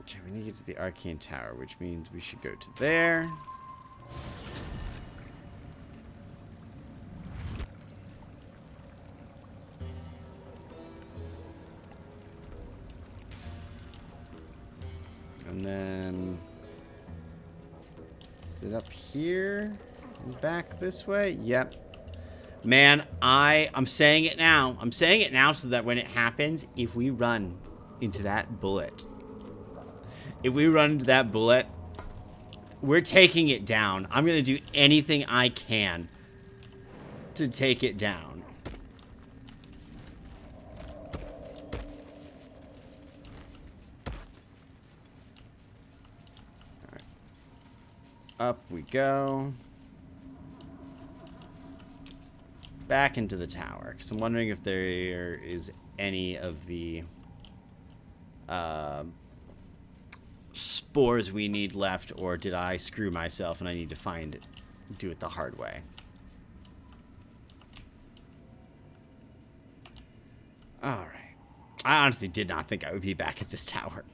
Okay, we need to get to the Arcane Tower, which means we should go to there. And then... is it up here? And back this way? Yep. Man, I'm saying it now. I'm saying it now so that when it happens, if we run into that bullet... if we run into that bullet, we're taking it down. I'm going to do anything I can to take it down. All right. Up we go. Back into the tower. Because I'm wondering if there is any of the... spores we need left, or did I screw myself and I need to do it the hard way. Alright. I honestly did not think I would be back at this tower.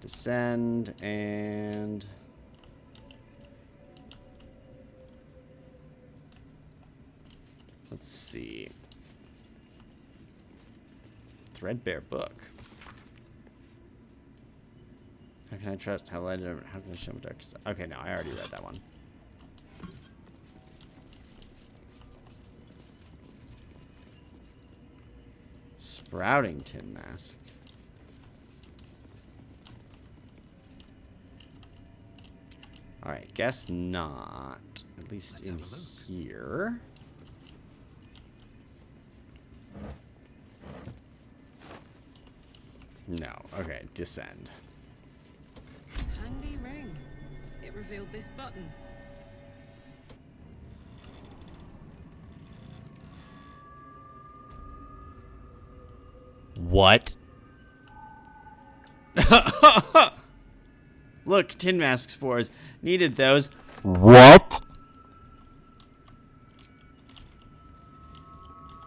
Descend and... let's see. Threadbare book. How can I trust? How can I show my dark side? Okay, no, I already read that one. Sprouting tin mask. Alright, guess not. At least in here. No. Okay, descend. Handy ring. It revealed this button. What? Look, tin mask spores. Needed those. What?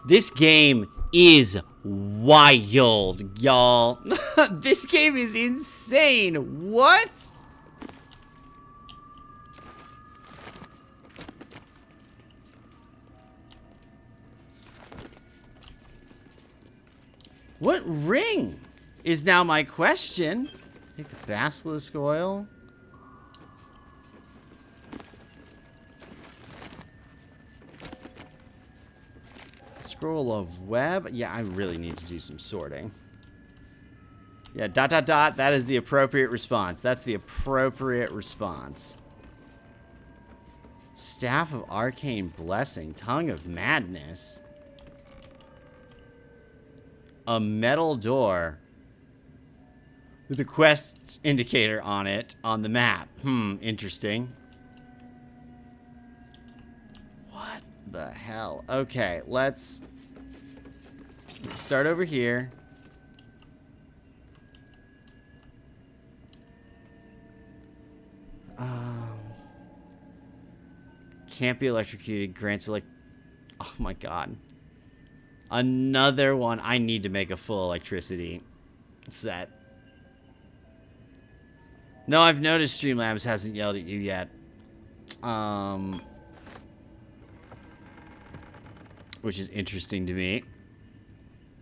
This game is wild, y'all. This game is insane. What? What ring is now my question? Take the basilisk oil. Scroll of web. Yeah, I really need to do some sorting. Yeah, ... That is the appropriate response. That's the appropriate response. Staff of Arcane Blessing. Tongue of Madness. A metal door. With a quest indicator on it. On the map. Interesting. What the hell? Okay, let's start over here. Can't be electrocuted. Grants oh my god. Another one. I need to make a full electricity set. No, I've noticed Streamlabs hasn't yelled at you yet. Which is interesting to me.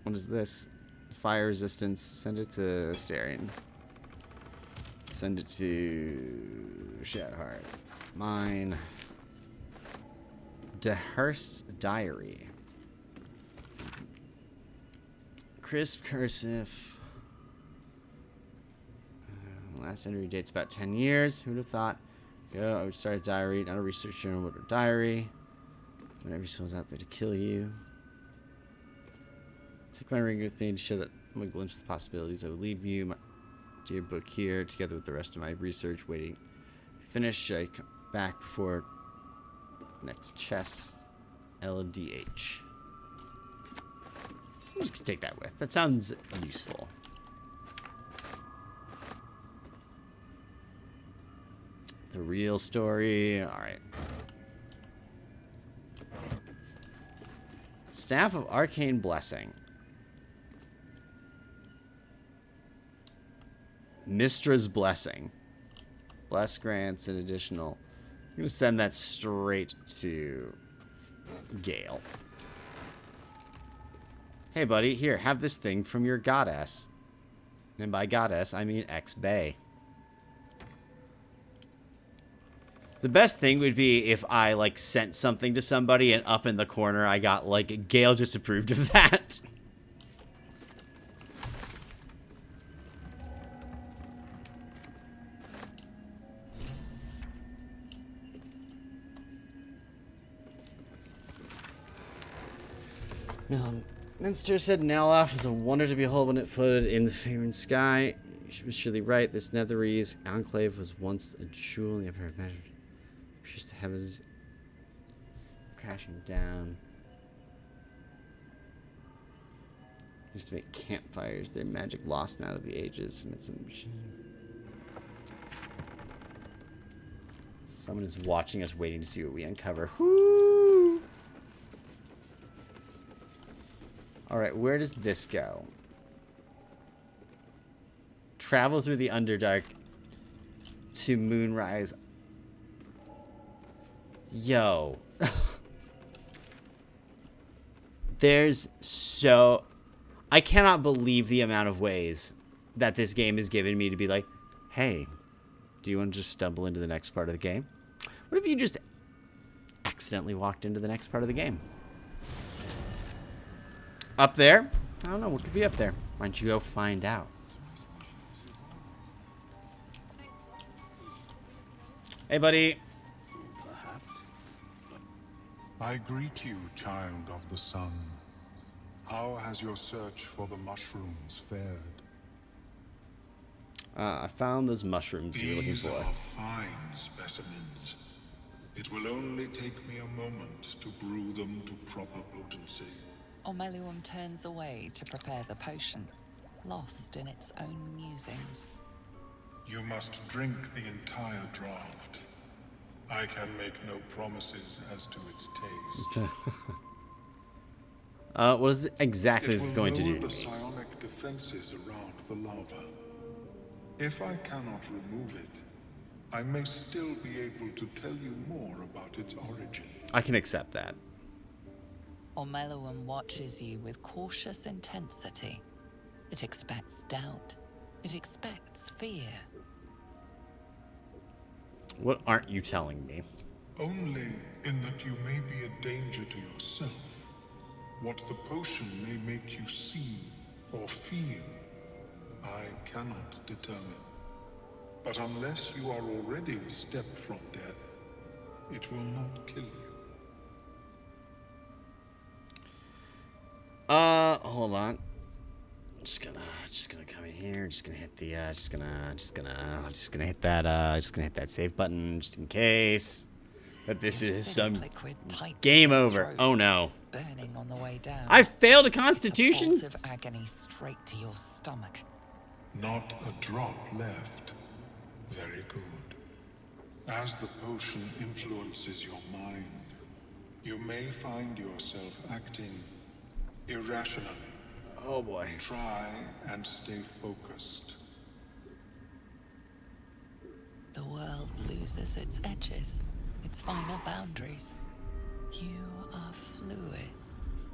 What is this? Fire resistance. Send it to Asterion. Send it to Shadowheart. Mine. Dehurst's Diary. Crisp cursive. Last entry dates about 10 years. Who'd have thought? Go, I would start a diary. Not a research journal, but a diary. Whenever someone's out there to kill you. Take my ring with me to show that I'm a glimpse of the possibilities. I will leave you my dear book here, together with the rest of my research. Waiting. Finish. I come back before next chess. LDH. I'm just gonna take that with. That sounds useful. The real story. Alright. Staff of Arcane Blessing. Mistra's Blessing. Bless grants an additional. I'm going to send that straight to Gale. Hey, buddy. Here, have this thing from your goddess. And by goddess, I mean ex-bae. The best thing would be if I, like, sent something to somebody and up in the corner I got, like, Gale just approved of that. Minster said Neloth was a wonder to behold when it floated in the Faerun sky. She was surely right. This Netherese enclave was once a jewel in the upper measure. Pierced the heavens, crashing down. Used to make campfires. Their magic lost now to the ages. And it's a machine. Someone is watching us, waiting to see what we uncover. Whoo! Alright, where does this go? Travel through the Underdark to Moonrise. Yo. There's so... I cannot believe the amount of ways that this game has given me to be like, hey, do you want to just stumble into the next part of the game? What if you just accidentally walked into the next part of the game? Up there? I don't know. What could be up there? Why don't you go find out? Hey, buddy. Perhaps. I greet you, child of the sun. How has your search for the mushrooms fared? I found those mushrooms you were looking These for. are fine specimens. It will only take me a moment to brew them to proper potency. Omeluum turns away to prepare the potion, lost in its own musings. You must drink the entire draught. I can make no promises as to its taste. What is it exactly this is going to do It will to lower the me? psionic defenses around the lava. If I cannot remove it, I may still be able to tell you more about its origin. I can accept that. Omeluum watches you with cautious intensity. It expects doubt. It expects fear. What aren't you telling me? Only in that you may be a danger to yourself. What the potion may make you see or feel, I cannot determine. But unless you are already a step from death, it will not kill you. Hold on. Just gonna come in here. Just gonna hit the. Just gonna hit that save button just in case. But this is some liquid tight game to your over. throat, Oh no! burning on the way down. I failed a It's a Constitution. bolt of agony straight to your stomach. Not a drop left. Very good. As the potion influences your mind, you may find yourself acting irrationally. Oh boy. Try and stay focused. The world loses its edges, its finer boundaries. You are fluid,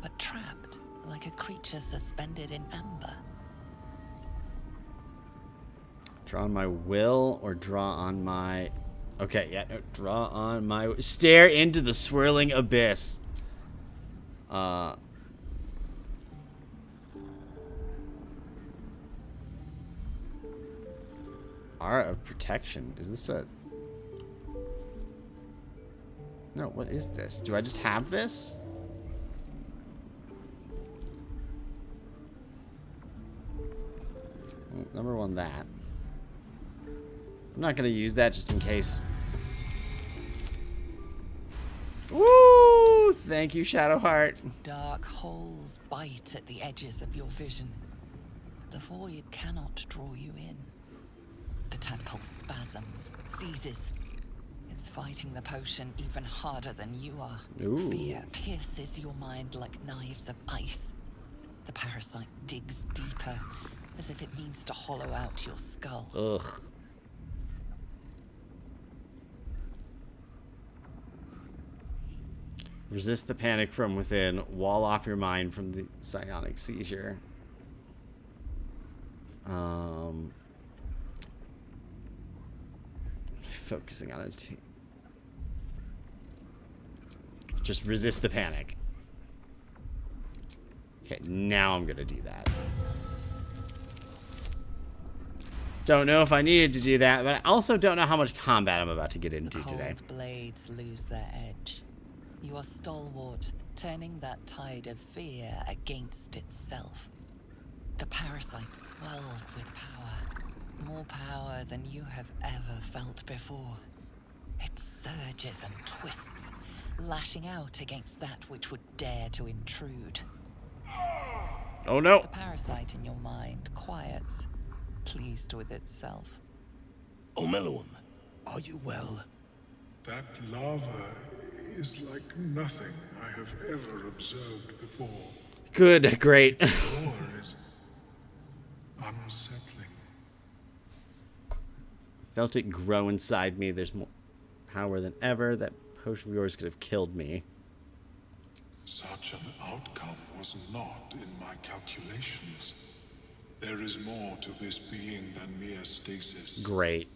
but trapped like a creature suspended in amber. Draw on my will or draw on my... Okay, yeah, no, draw on my... Stare into the swirling abyss. Art of Protection. Is this a... No, what is this? Do I just have this? Well, number one, that. I'm not going to use that just in case. Woo! Thank you, Shadowheart. Dark holes bite at the edges of your vision, but the void cannot draw you in. The tadpole spasms, seizes, It's fighting the potion even harder than you are. Ooh. Fear pierces your mind like knives of ice. The parasite digs deeper, as if it needs to hollow out your skull. Ugh. Resist the panic from within. Wall off your mind from the psionic seizure. Focusing on it. Just resist the panic. Okay, now I'm gonna do that. Don't know if I needed to do that, but I also don't know how much combat I'm about to get into today. The cold blades lose their edge. You are stalwart, turning that tide of fear against itself. The parasite swells with power. More power than you have ever felt before. It surges and twists, lashing out against that which would dare to intrude. Oh no! The parasite in your mind quiets, pleased with itself. Omeluum, are you well? That lava is like nothing I have ever observed before. Good, great. The roar is unsettling. Felt it grow inside me. There's more power than ever. That potion of yours could have killed me. Such an outcome was not in my calculations. There is more to this being than mere stasis. Great.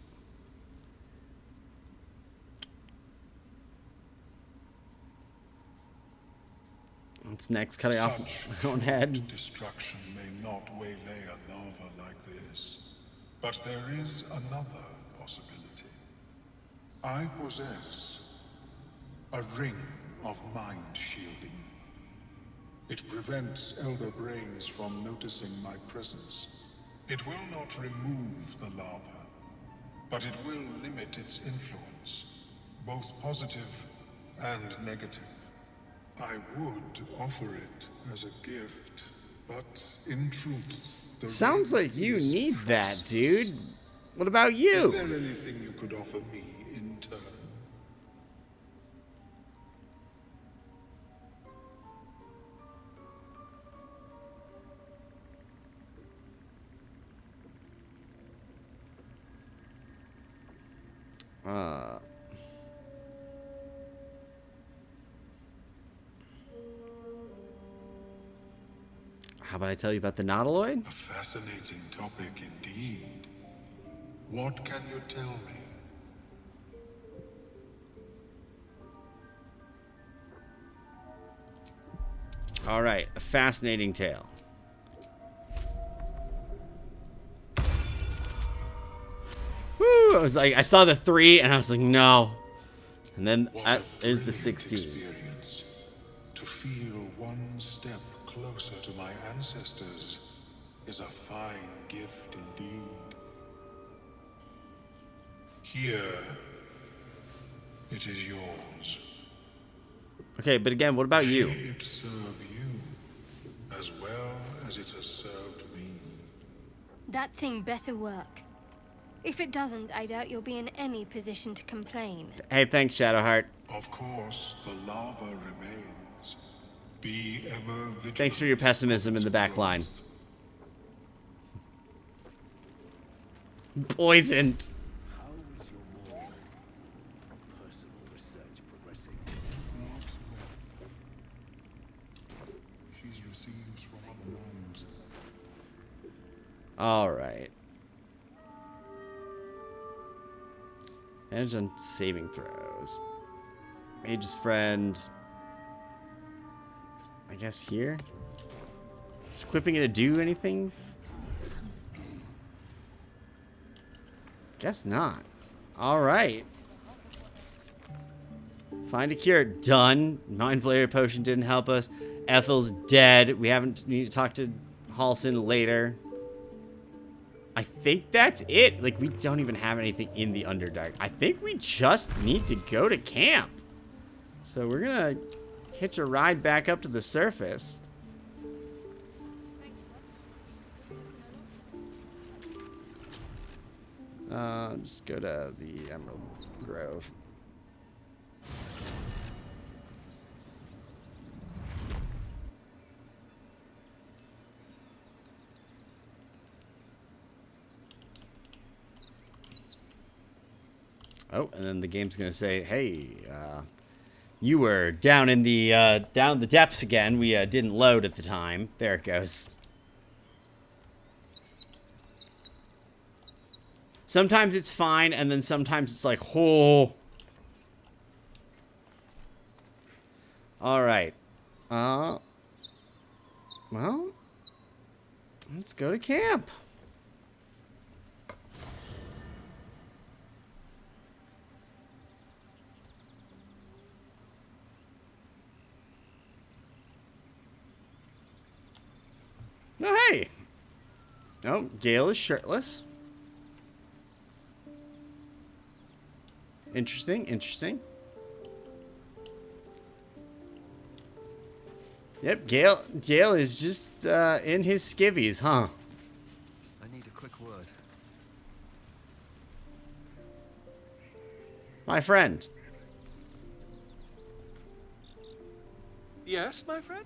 What's next? Cutting off my own head. Destruction may not waylay a lava like this, but there is another possibility. I possess a ring of mind shielding. It prevents elder brains from noticing my presence. It will not remove the lava, but it will limit its influence, both positive and negative. I would offer it as a gift, but in truth, the Sounds ring like you is need that, priceless. dude. What about you? Is there anything you could offer me in turn? How about I tell you about the Nautiloid? A fascinating topic indeed. What can you tell me? All right, a fascinating tale. Woo! I was like, I saw the 3, and I was like, no. And then What a there's the brilliant 16. experience. To feel one step closer to my ancestors is a fine gift indeed. Here, it is yours. Okay, but again, what about you? May it serve you as well as it has served me. That thing better work. If it doesn't, I doubt you'll be in any position to complain. Hey, thanks, Shadowheart. Of course, the lava remains. Be ever vigilant. Thanks for your pessimism in the back line. Poisoned. How is your more personal research progressing? She's received from other minds. All right. Manage on saving throws. Mage's friend. I guess here. Is equipping it to do anything? Guess not. All right. Find a cure. Done. Mind Flayer potion didn't help us. Ethel's dead. We haven't need to talk to Halsin later. I think that's it. Like, we don't even have anything in the Underdark. I think we just need to go to camp. So we're gonna hitch a ride back up to the surface. Just go to the Emerald Grove. Oh, and then the game's gonna say, "Hey, you were down in the depths again. We didn't load at the time." There it goes. Sometimes it's fine, and then sometimes it's like, oh. All right. Well, let's go to camp. No, hey. No, Gale is shirtless. Interesting, interesting. Yep, Gale is just in his skivvies, huh? I need a quick word. My friend. Yes, my friend?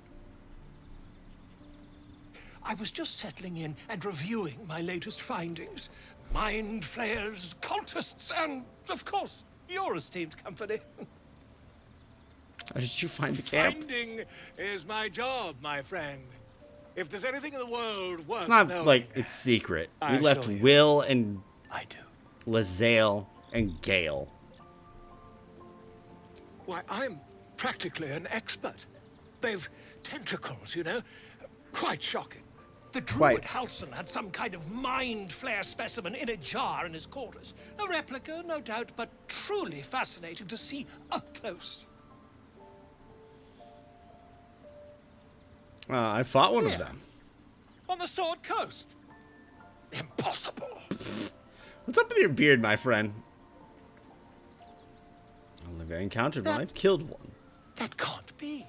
I was just settling in and reviewing my latest findings. Mind flayers, cultists, and, of course, your esteemed company. How did you find the camp? Finding is my job, my friend. If there's anything in the world worth It's not knowing, like it's secret. I We left assure you. Will and I do. lae'zal and Gale. Why, I'm practically an expert. They've tentacles, you know? Quite shocking. The druid Quite. Halson had some kind of mind flare specimen in a jar in his quarters. A replica, no doubt, but truly fascinating to see up close. I fought one of Yeah. them. On the Sword Coast. Impossible. What's up with your beard, my friend? I don't think I encountered one. I've killed one. That can't be.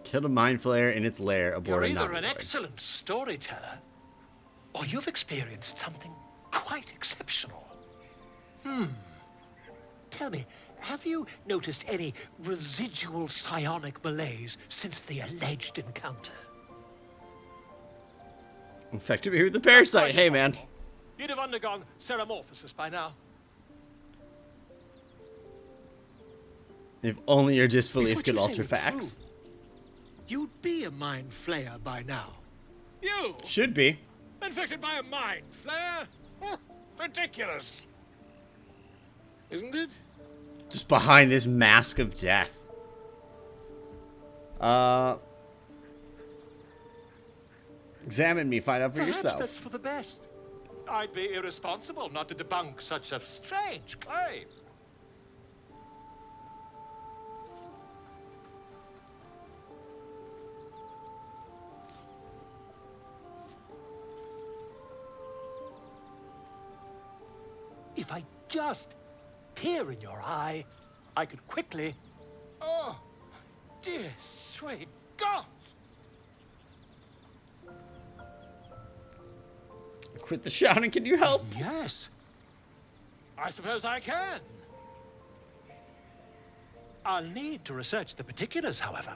Killed a mind flayer in its lair aboard You're a either nautical an boat. excellent storyteller, or you've experienced something quite exceptional. Tell me, have you noticed any residual psionic malaise since the alleged encounter? Infected me with the parasite. Hey, man. You'd have undergone ceramorphosis by now. If only your If disbelief what could you say alter were facts. true, you'd be a mind flayer by now. You, Should be. infected by a mind flare? Ridiculous. Isn't it? Just behind this mask of death. Examine me, find out for Perhaps yourself. that's for the best. I'd be irresponsible not to debunk such a strange claim. If I just peer in your eye, I could quickly... Oh, dear sweet gods! Quit the shouting, can you help? Yes. I suppose I can. I'll need to research the particulars, however.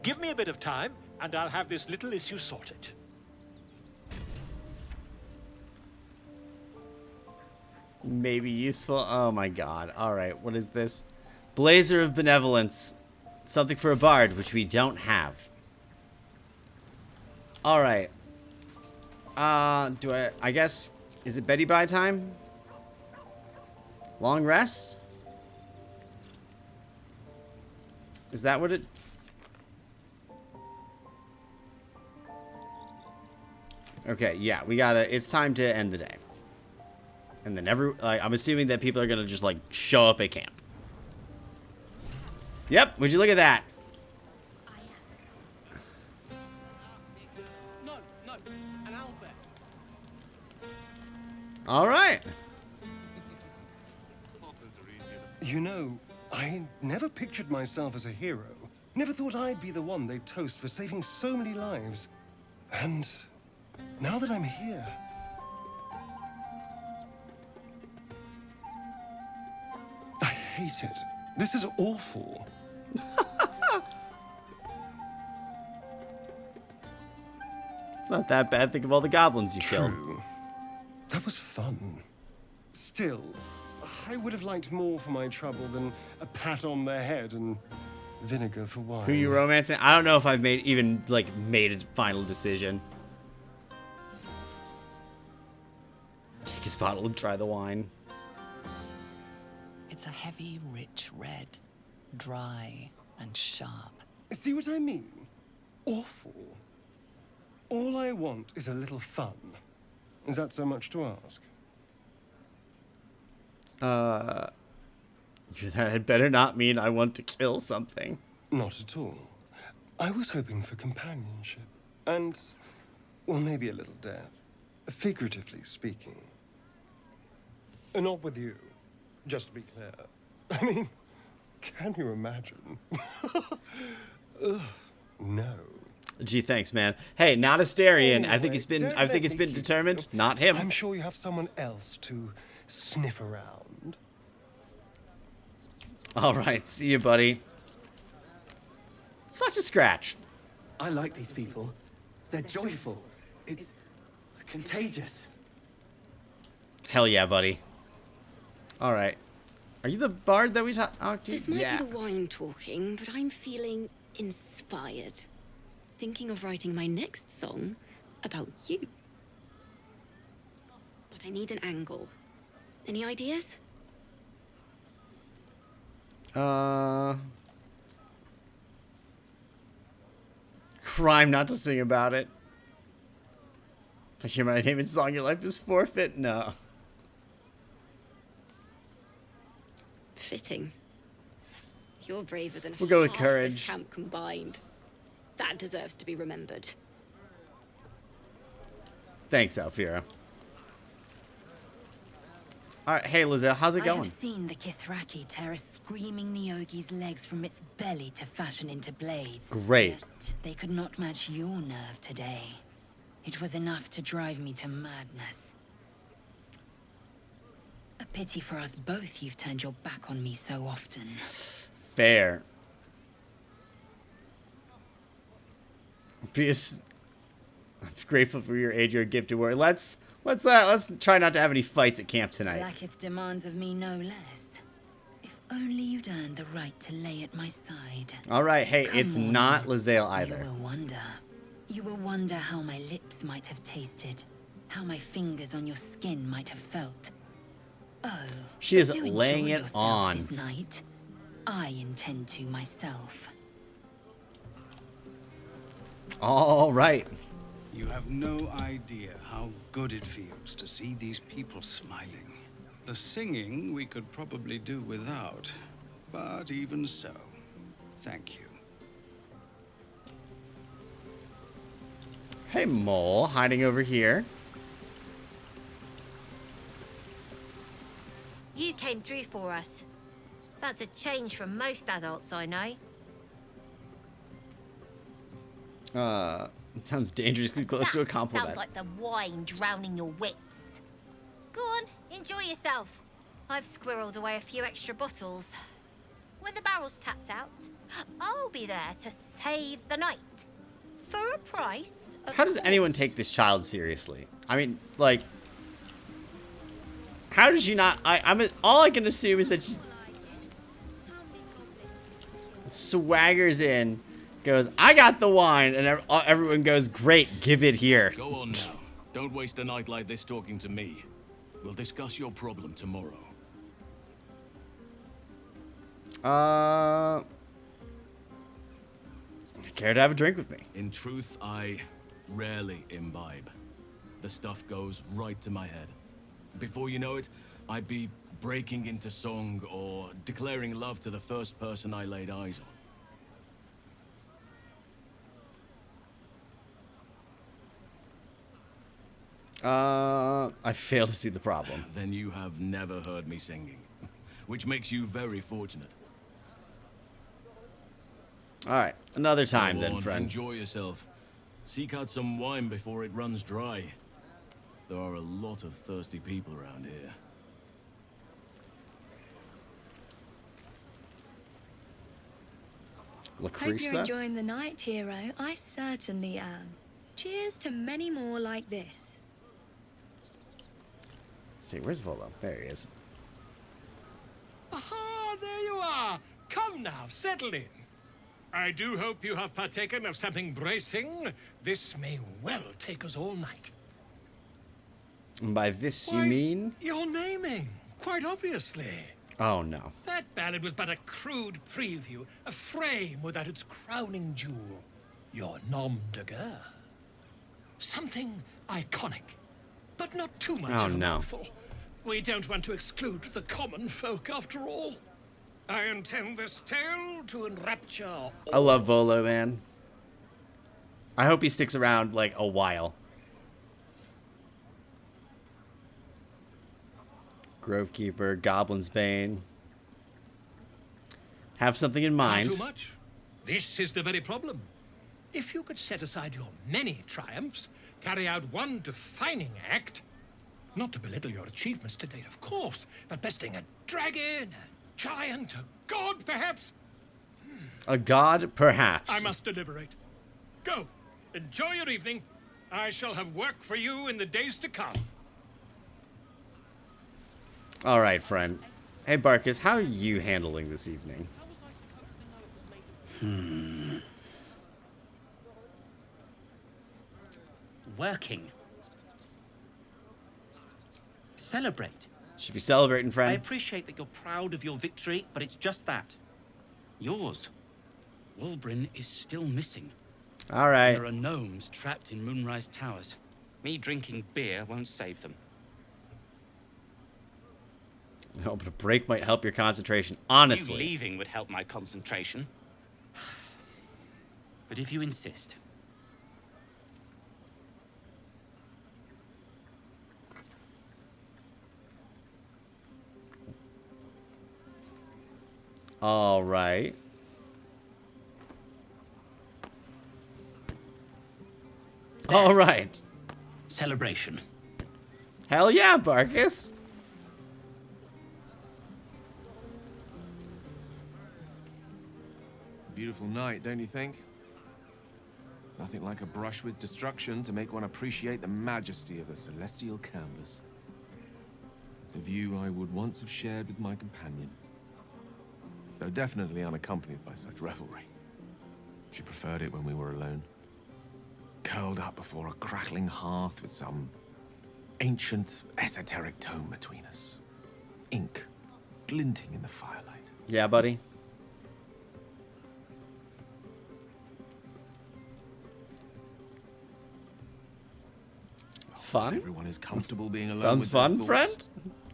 Give me a bit of time, and I'll have this little issue sorted. Maybe useful. Oh my god. Alright, what is this? Blazer of Benevolence. Something for a bard, which we don't have. Alright. I guess, is it Betty Bye time? Long rest? Is that what it... Okay, yeah, it's time to end the day. And then I'm assuming that people are gonna just like show up at camp. Yep, would you look at that? No, an owlbear. All right. You know, I never pictured myself as a hero. Never thought I'd be the one they'd toast for saving so many lives. And now that I'm here... I hate it. This is awful. It's not that bad. Think of all the goblins you killed. True. That was fun. Still, I would have liked more for my trouble than a pat on the head and vinegar for wine. Who you romancing? I don't know if I've made a final decision. Take his bottle and try the wine. It's a heavy, rich red, dry and sharp. See what I mean? Awful. All I want is a little fun. Is that so much to ask? That had better not mean I want to kill something. Not at all. I was hoping for companionship. And, well, maybe a little death. Figuratively speaking. Not with you, just to be clear. I mean, can you imagine? Ugh, no. Gee, thanks, man. Hey, not Asterion. I think Anyway, it's been don't I think let it's me been keep determined. you. Not him. I'm sure you have someone else to sniff around. All right, see you, buddy. Such a scratch. I like these people. They're joyful. It's contagious. Hell yeah, buddy. All right. Are you the bard that we talked to? This might Yeah. be the wine talking, but I'm feeling inspired. Thinking of writing my next song about you. But I need an angle. Any ideas? Crime not to sing about it. If I hear my name in song, your life is forfeit? No. Fitting. You're braver than We'll go with half courage. this camp combined. That deserves to be remembered. Thanks, Alfira. All right, hey, Lae'zal, how's it I going? have seen the Kithraki tear a screaming Neogi's legs from its belly to fashion into blades. Great. Yet they could not match your nerve today. It was enough to drive me to madness. A pity for us both you've turned your back on me so often. Fair. I'm grateful for your aid, your gifted warrior. Let's try not to have any fights at camp tonight. Lacketh demands of me no less. If only you'd earned the right to lay at my side. All right, hey, Come it's on. not Lae'zal either. You will wonder. You will wonder how my lips might have tasted. How my fingers on your skin might have felt. Oh, She is but do laying enjoy it yourself on. This night. I intend to myself. All right. You have no idea how good it feels to see these people smiling. The singing we could probably do without, but even so, thank you. Hey, Mole, hiding over here. You came through for us. That's a change from most adults I know. It sounds dangerously close to a compliment. Sounds like the wine drowning your wits. Go on, enjoy yourself. I've squirreled away a few extra bottles. When the barrel's tapped out, I'll be there to save the night. For a price. How does anyone take this child seriously? I mean, like, how does she not? All I can assume is that she swaggers in, goes, "I got the wine," and everyone goes, "Great, give it here." Go on now. Don't waste a night like this talking to me. We'll discuss your problem tomorrow. Care to have a drink with me? In truth, I rarely imbibe. The stuff goes right to my head. Before you know it, I'd be breaking into song or declaring love to the first person I laid eyes on. I fail to see the problem. Then you have never heard me singing, which makes you very fortunate. All right, another time Go then, on, friend. Enjoy yourself. Seek out some wine before it runs dry. There are a lot of thirsty people around here. Hope you're enjoying the night, hero. I certainly am. Cheers to many more like this. Let's see, where's Volo? There he is. Aha, there you are. Come now, settle in. I do hope you have partaken of something bracing. This may well take us all night. And by this Why, you mean? You're naming, quite obviously. Oh no. That ballad was but a crude preview, a frame without its crowning jewel. Your nom de guerre. Something iconic, but not too much Oh, of a no. mouthful. We don't want to exclude the common folk after all. I intend this tale to enrapture all. I love Volo, man. I hope he sticks around like a while. Grovekeeper, Goblin's Bane. Have something in mind. Not too much. This is the very problem. If you could set aside your many triumphs, carry out one defining act, not to belittle your achievements to date, of course, but besting a dragon, a giant, a god, perhaps. A god, perhaps. I must deliberate. Go. Enjoy your evening. I shall have work for you in the days to come. All right, friend. Hey, Barkus, how are you handling this evening? Working. Celebrate. Should be celebrating, I friend. appreciate that you're proud of your victory, but it's just that. Yours. Walbrin is still missing. All right. There are gnomes trapped in Moonrise Towers. Me drinking beer won't save them. No, but a break might help your concentration. Honestly. You leaving would help my concentration. But if you insist. All right. All right. Celebration. Hell yeah, Barkus. Beautiful night, don't you think? Nothing like a brush with destruction to make one appreciate the majesty of the celestial canvas. It's a view I would once have shared with my companion, though definitely unaccompanied by such revelry. She preferred it when we were alone, curled up before a crackling hearth with some ancient, esoteric tome between us. Ink glinting in the firelight. Yeah, buddy. Fun. Everyone is comfortable being alone. Sounds with their fun, thoughts. friend.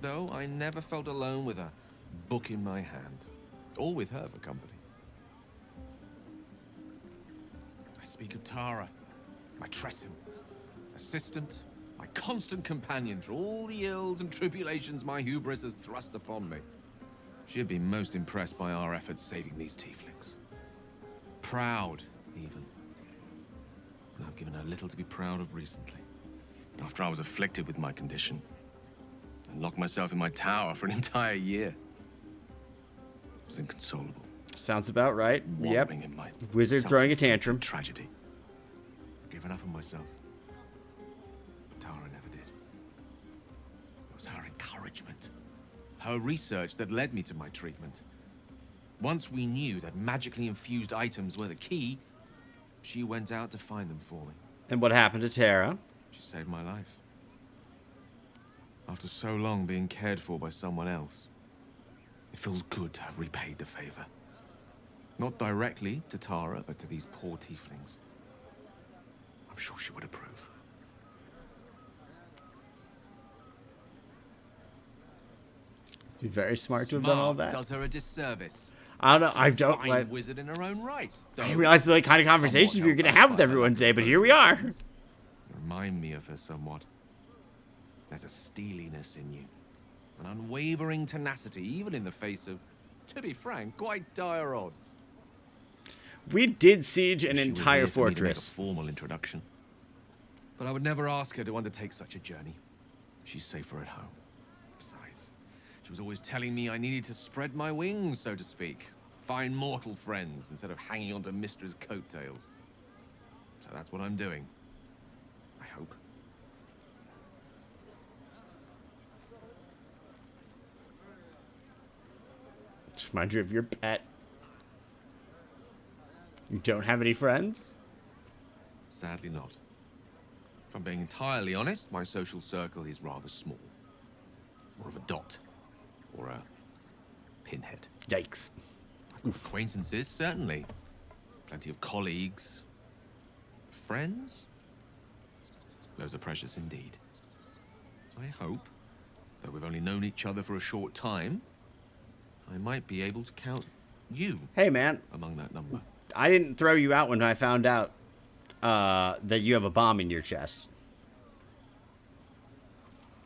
Though I never felt alone with a book in my hand, or with her for company. I speak of Tara, my Tressim, assistant, my constant companion through all the ills and tribulations my hubris has thrust upon me. She'd been most impressed by our efforts saving these tieflings. Proud, even. And I've given her little to be proud of recently. After I was afflicted with my condition, and locked myself in my tower for an entire year. It was inconsolable. Sounds about right. Yep. Wallowing in my Wizard throwing a tantrum. tragedy. Given up on myself. But Tara never did. It was her encouragement, her research that led me to my treatment. Once we knew that magically infused items were the key, she went out to find them for me. And what happened to Tara? She saved my life. After so long being cared for by someone else, it feels good to have repaid the favor. Not directly to Tara, but to these poor tieflings. I'm sure she would approve. You're very smart to have done all that. Does her a disservice. I don't know. I don't Fine like. wizard in her own right. I though realized the kind of conversations somewhat we were going to held have back with by everyone her today, but lack of here we are. You remind me of her somewhat. There's a steeliness in you, an unwavering tenacity, even in the face of, to be frank, quite dire odds. We did siege an She would entire here for me to make a fortress. formal introduction, but I would never ask her to undertake such a journey. She's safer at home. Besides, she was always telling me I needed to spread my wings, so to speak. Find mortal friends instead of hanging onto Mistra's coattails. So that's what I'm doing. I hope. Remind you of your pet. You don't have any friends? Sadly not. If I'm being entirely honest, my social circle is rather small. More of a dot. Or a pinhead. Yikes. I've got acquaintances, certainly. Plenty of colleagues. Friends? Those are precious indeed. I hope, though we've only known each other for a short time, I might be able to count you Hey, man. among that number. I didn't throw you out when I found out that you have a bomb in your chest.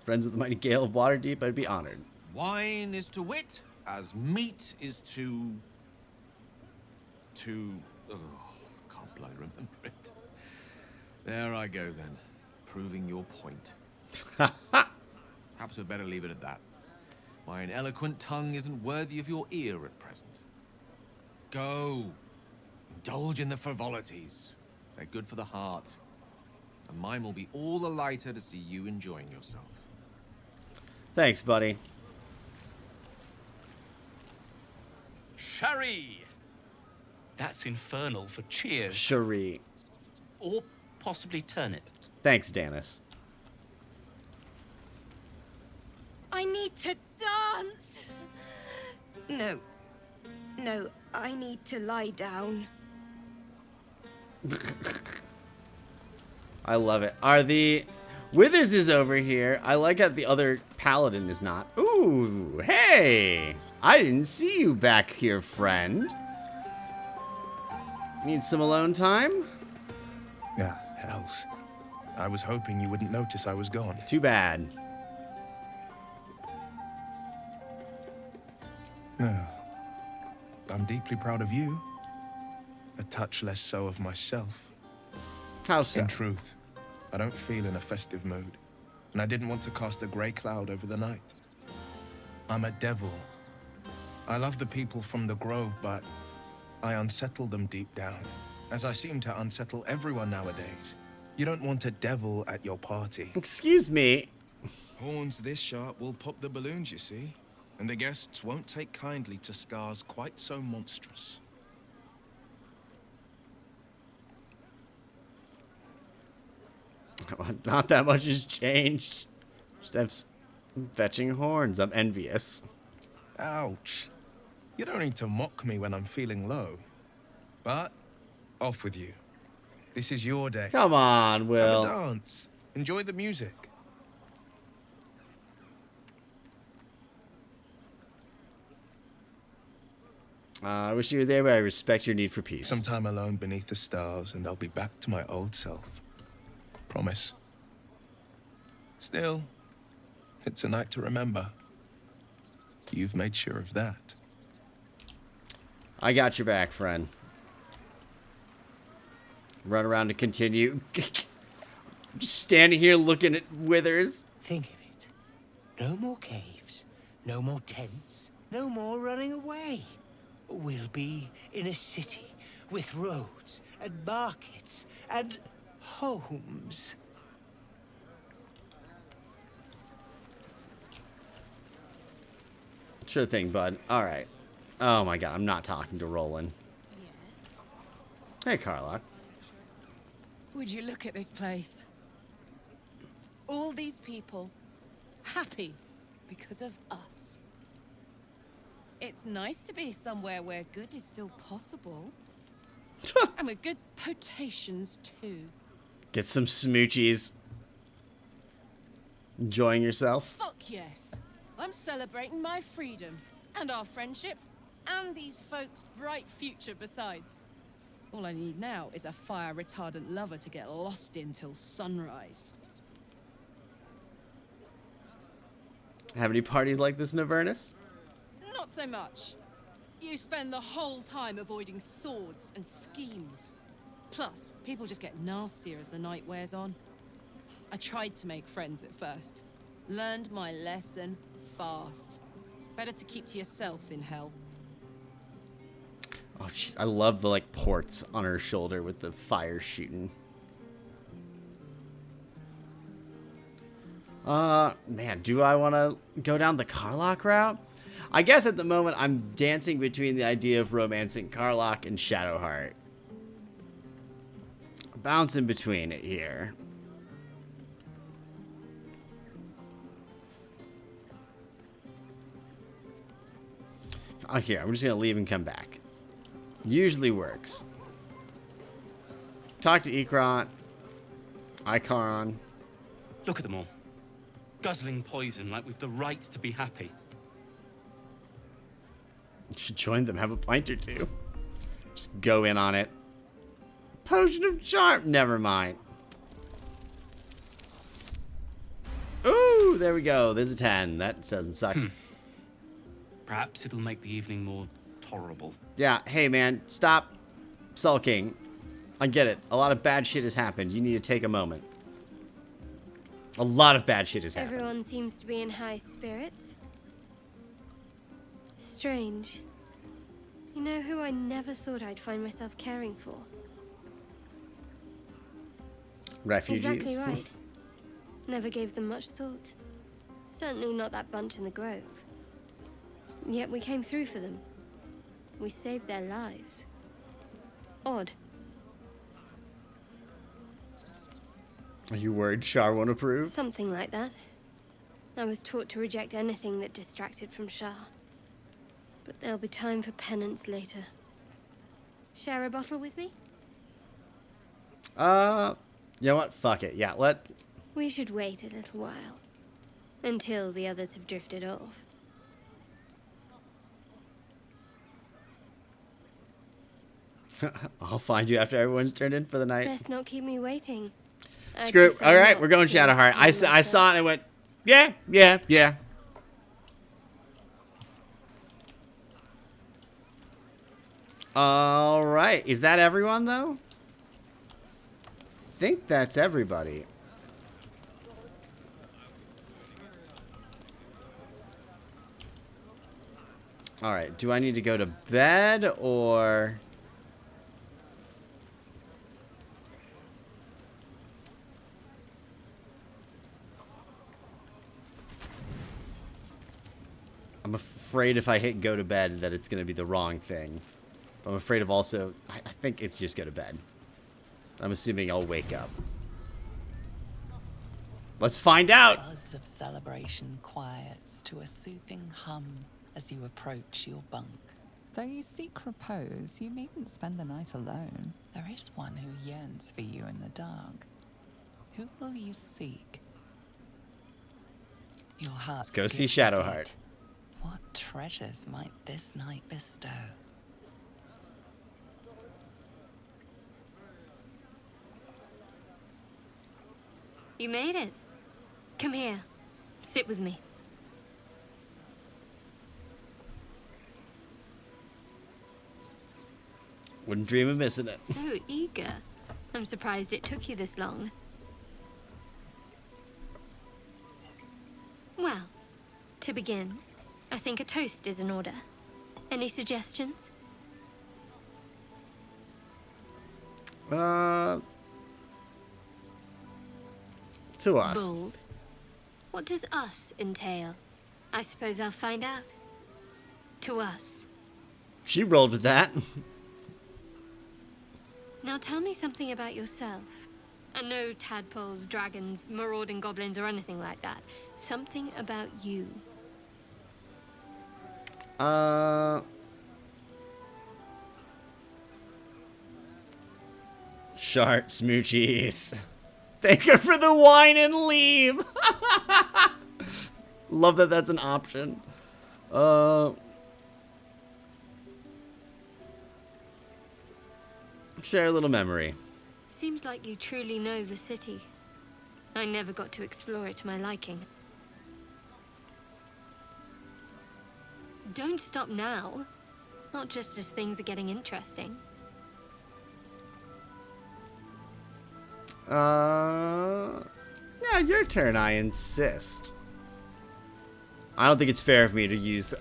Friends of the mighty gale of Waterdeep, I'd be honored. Wine is to wit, as meat is to... Oh, can't bloody remember it. There I go then, proving your point. Perhaps we'd better leave it at that. My eloquent tongue isn't worthy of your ear at present. Go. Indulge in the frivolities. They're good for the heart. And mine will be all the lighter to see you enjoying yourself. Thanks, buddy. Sherry! That's infernal for cheers. Cherie. Or possibly turnip. Thanks, Danis. I need to dance! No. No, I need to lie down. I love it. Are the... Withers is over here. I like that the other paladin is not. Ooh, hey! I didn't see you back here, friend. Need some alone time? Yeah, hells. I was hoping you wouldn't notice I was gone. Too bad. I'm deeply proud of you. A touch less so of myself. How so? In truth, I don't feel in a festive mood, and I didn't want to cast a grey cloud over the night. I'm a devil. I love the people from the Grove, but I unsettle them deep down, as I seem to unsettle everyone nowadays. You don't want a devil at your party. Excuse me. Horns this sharp will pop the balloons, you see. And the guests won't take kindly to scars quite so monstrous. Not that much has changed. Just have fetching horns. I'm envious. Ouch. You don't need to mock me when I'm feeling low. But, off with you. This is your day. Come on, Will. Have a dance. Enjoy the music. I wish you were there, but I respect your need for peace. Some time alone beneath the stars, and I'll be back to my old self. Promise. Still, it's a night to remember. You've made sure of that. I got your back, friend. Run around to continue. Just standing here looking at Withers. Think of it. No more caves, no more tents, no more running away. We'll be in a city with roads and markets and homes. Sure thing, bud. All right. Oh my god, I'm not talking to Roland. Yes. Hey, Karlach. Would you look at this place? All these people happy because of us. It's nice to be somewhere where good is still possible. And with good potations, too. Get some smoochies. Enjoying yourself? Fuck yes. I'm celebrating my freedom, and our friendship, and these folks' bright future besides. All I need now is a fire-retardant lover to get lost in till sunrise. Have any parties like this in Avernus? Not so much. You spend the whole time avoiding swords and schemes. Plus, people just get nastier as the night wears on. I tried to make friends at first. Learned my lesson fast. Better to keep to yourself in hell. Oh, jeez, I love the, like, ports on her shoulder with the fire shooting. Man, do I want to go down the Karlach route? I guess at the moment I'm dancing between the idea of romancing Karlach and Shadowheart. Bouncing between it here. Oh, here, I'm just gonna leave and come back. Usually works. Talk to Ikrot. Kairon. Look at them all. Guzzling poison like we've the right to be happy. You should join them, have a pint or two. Just go in on it. Potion of charm. Never mind. Ooh, there we go. There's a 10. That doesn't suck. Perhaps it'll make the evening more tolerable. Yeah, hey man, stop sulking. I get it. A lot of bad shit has happened. You need to take a moment. A lot of bad shit has happened. Everyone seems to be in high spirits. Strange. You know who I never thought I'd find myself caring for? Refugees. Exactly right. Never gave them much thought. Certainly not that bunch in the grove. Yet we came through for them. We saved their lives. Odd. Are you worried Shar won't approve? Something like that. I was taught to reject anything that distracted from Shar. But there'll be time for penance later. Share a bottle with me? You know what? Fuck it. Yeah, We should wait a little while. Until the others have drifted off. I'll find you after everyone's turned in for the night. Best not keep me waiting. Screw it. All right, we're going Shadowheart. I saw it and I went, yeah. All right. Is that everyone, though? I think that's everybody. All right. Do I need to go to bed or... I'm afraid if I hit go to bed that it's going to be the wrong thing. I'm afraid of also... I think it's just go to bed. I'm assuming I'll wake up. Let's find out! The buzz of celebration quiets to a soothing hum as you approach your bunk. Though you seek repose, you needn't spend the night alone. There is one who yearns for you in the dark. Who will you seek? Your heart. Let's go see Shadowheart. What treasures might this night bestow? You made it. Come here. Sit with me. Wouldn't dream of missing it. So eager. I'm surprised it took you this long. Well, to begin, I think a toast is in order. Any suggestions? To us. Bold. What does us entail? I suppose I'll find out. To us. She rolled with that. Now tell me something about yourself. And no tadpoles, dragons, marauding goblins, or anything like that. Something about you. Shart smoochies. Thank her for the wine and leave. Love that that's an option. Share a little memory. Seems like you truly know the city. I never got to explore it to my liking. Don't stop now. Not just as things are getting interesting. Yeah, your turn, I insist. I don't think it's fair of me to use...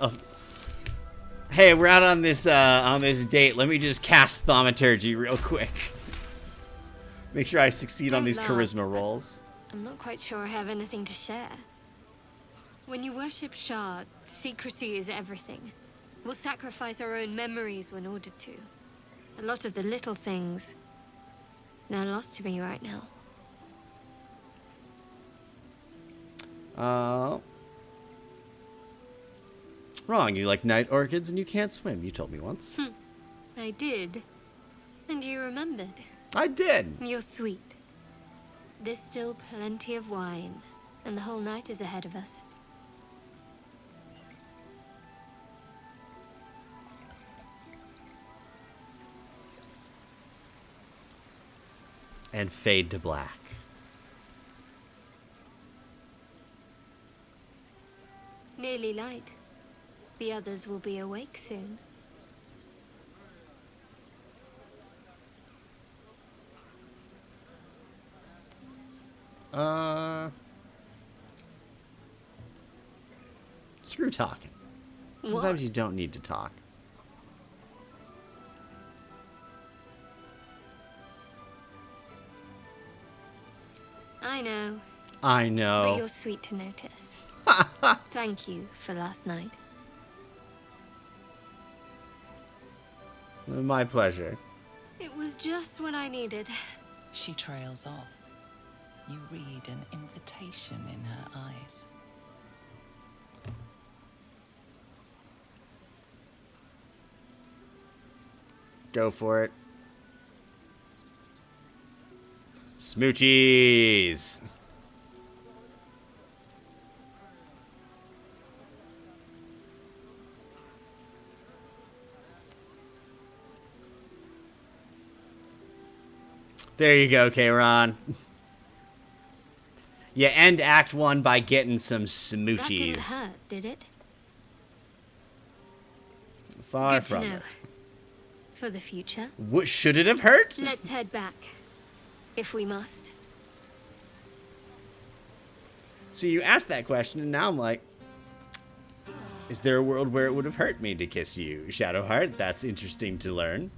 Hey, we're out on this date. Let me just cast Thaumaturgy real quick. Make sure I succeed on these charisma rolls. I'm not quite sure I have anything to share. When you worship Shard, secrecy is everything. We'll sacrifice our own memories when ordered to. A lot of the little things, they're lost to me right now. Wrong. You like night orchids and you can't swim. You told me once. I did. And you remembered. I did. You're sweet. There's still plenty of wine, and the whole night is ahead of us. And fade to black. Nearly light. The others will be awake soon. Screw talking. Sometimes you don't need to talk. I know. I know. But you're sweet to notice. Thank you for last night. My pleasure. It was just what I needed. She trails off. You read an invitation in her eyes. Go for it. Smoochies! There you go, Kairon. You end Act 1 by getting some smoochies. That didn't hurt, did it? Far Good from to know. it. For the future. What, should it have hurt? Let's head back. If we must. See, you asked that question, and now I'm like, is there a world where it would have hurt me to kiss you, Shadowheart? That's interesting to learn.